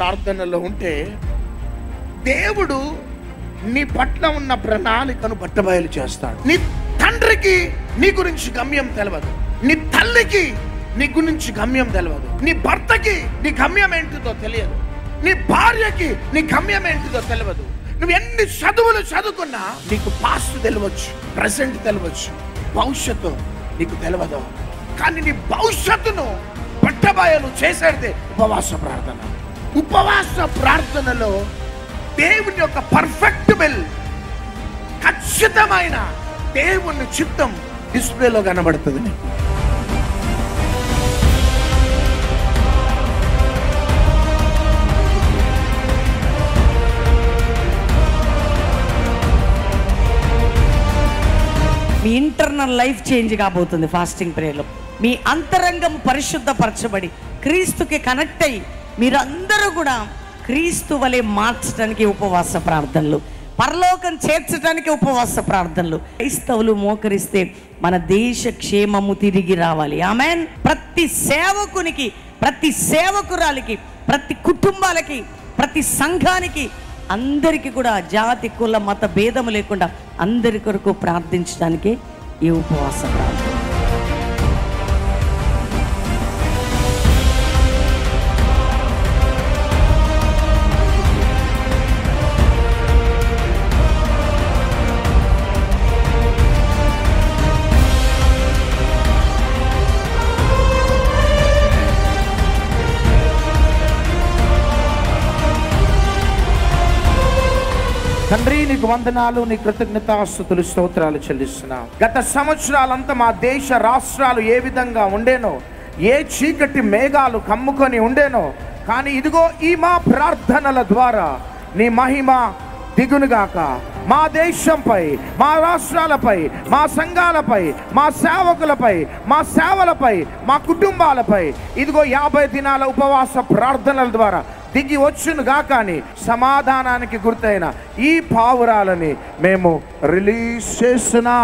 ప్రార్థనలో ఉంటే దేవుడు నీ పట్ల ఉన్న ప్రణాళికను బట్టబయలు చేస్తాడు. నీ తండ్రికి నీ గురించి గమ్యం తెలియదు, నీ తల్లికి నీ గురించి గమ్యం తెలియదు, నీ భర్తకి నీ గమ్యం ఏంటిదో తెలియదు, నీ భార్యకి నీ గమ్యం ఏంటిదో తెలియదు. నువ్వు ఎన్ని చదువులు చదువుకున్నా నీకు పాస్ట్ తెలియవచ్చు, ప్రజెంట్ తెలియవచ్చు, భవిష్యత్తు నీకు తెలియదు. కానీ నీ భవిష్యత్తును బట్టబయలు చేసేదే ఉపవాస ప్రార్థన. ఉపవాస ప్రార్థనలో దేవుని యొక్క పర్ఫెక్ట్ విల్, ఖచ్చితమైన దేవుని చిత్తం డిస్ప్లేలో కనబడుతుంది నీకు. మీ ఇంటర్నల్ లైఫ్ చేంజ్ కాబోతుంది ఫాస్టింగ్ ప్రేయర్లో. మీ అంతరంగం పరిశుద్ధపరచబడి క్రీస్తుకి కనెక్ట్ అయ్యి మీరందరూ కూడా క్రీస్తు వలె మార్చడానికి ఉపవాస ప్రార్థనలు, పరలోకం చేర్చడానికి ఉపవాస ప్రార్థనలు. క్రైస్తవులు మోకరిస్తే మన దేశ క్షేమము తిరిగి రావాలి. ఆమేన్. ప్రతి సేవకునికి, ప్రతి సేవకురాలికి, ప్రతి కుటుంబాలకి, ప్రతి సంఘానికి, అందరికీ కూడా జాతి కుల మత భేదము లేకుండా అందరి కొరకు ప్రార్థించడానికి ఈ ఉపవాస ప్రార్థన. తండ్రి, నీకు వందనాలు, నీ కృతజ్ఞతాస్తుతులు, స్తోత్రాలు చెల్లిస్తున్నా. గత సంవత్సరాలంతా మా దేశ రాష్ట్రాలు ఏ విధంగా ఉండేనో, ఏ చీకటి మేఘాలు కమ్ముకొని ఉండేనో, కానీ ఇదిగో ఈ మా ప్రార్థనల ద్వారా నీ మహిమ దిగునుగాక. మా దేశంపై, మా రాష్ట్రాలపై, మా సంఘాలపై, మా సేవకులపై, మా సేవలపై, మా కుటుంబాలపై ఇదిగో 50 దినాల ఉపవాస ప్రార్థనల ద్వారా దిగి వచ్చునుగా. కానీ సమాధానానికి గుర్తైన ఈ పావురాలని మేము రిలీజ్ చేస్తున్నా.